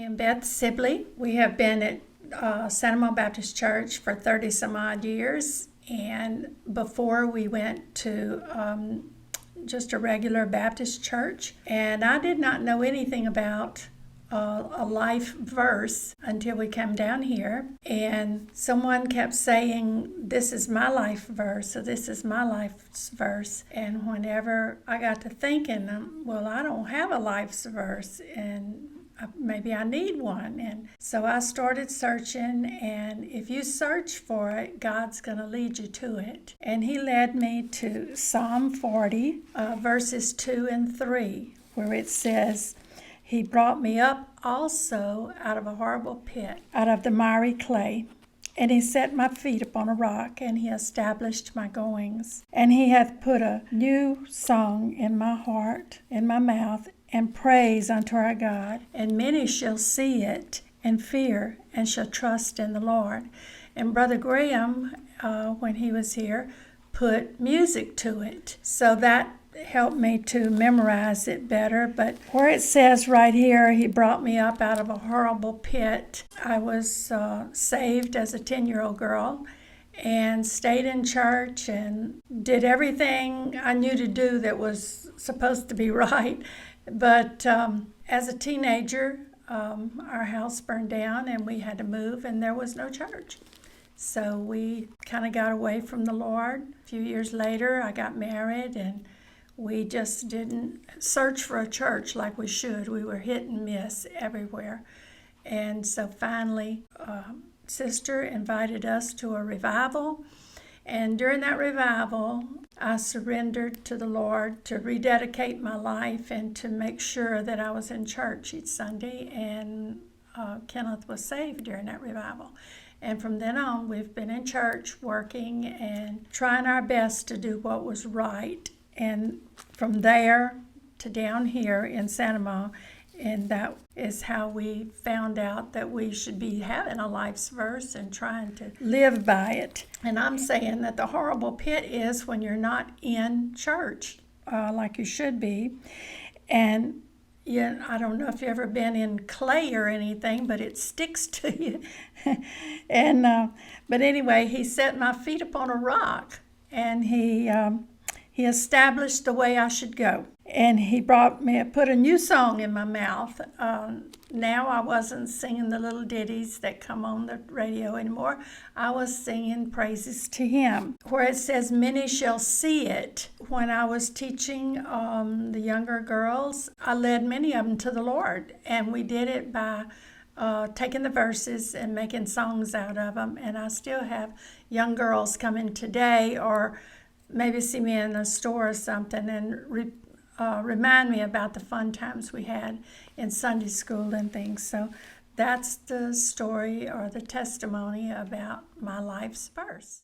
am Beth Sibley. We have been at Santa Monica Baptist Church for 30 some odd years, and before we went to just a regular Baptist church, and I did not know anything about a life verse until we came down here, and someone kept saying, "This is my life verse," or "This is my life's verse." And whenever I got to thinking, well, I don't have a life's verse, and maybe I need one. And so I started searching, and if you search for it, God's going to lead you to it. And He led me to Psalm 40, verses 2 and 3, where it says, "He brought me up also out of a horrible pit, out of the miry clay. And He set my feet upon a rock, and He established my goings. And He hath put a new song in my heart, in my mouth, and praise unto our God. And many shall see it, and fear, and shall trust in the Lord." And Brother Graham, when he was here, put music to it. So that helped me to memorize it better. But where it says right here, "He brought me up out of a horrible pit," I was saved as a 10-year-old girl and stayed in church and did everything I knew to do that was supposed to be right. But as a teenager, our house burned down and we had to move, and there was no church. So we kind of got away from the Lord. A few years later, I got married, and we just didn't search for a church like we should. We were hit and miss everywhere. And so finally, Sister invited us to a revival. And during that revival, I surrendered to the Lord to rededicate my life and to make sure that I was in church each Sunday. And Kenneth was saved during that revival. And from then on, we've been in church working and trying our best to do what was right. And from there to down here in Santa Monica, and that is how we found out that we should be having a life's verse and trying to live by it. And I'm saying that the horrible pit is when you're not in church like you should be. And I don't know if you've ever been in clay or anything, but it sticks to you. But anyway, He set my feet upon a rock, and He established the way I should go. And He put a new song in my mouth. Now I wasn't singing the little ditties that come on the radio anymore. I was singing praises to Him. Where it says, "Many shall see it." When I was teaching the younger girls, I led many of them to the Lord. And we did it by taking the verses and making songs out of them. And I still have young girls come in today, or maybe see me in the store or something, and remind me about the fun times we had in Sunday school and things. So that's the story or the testimony about my life's verse.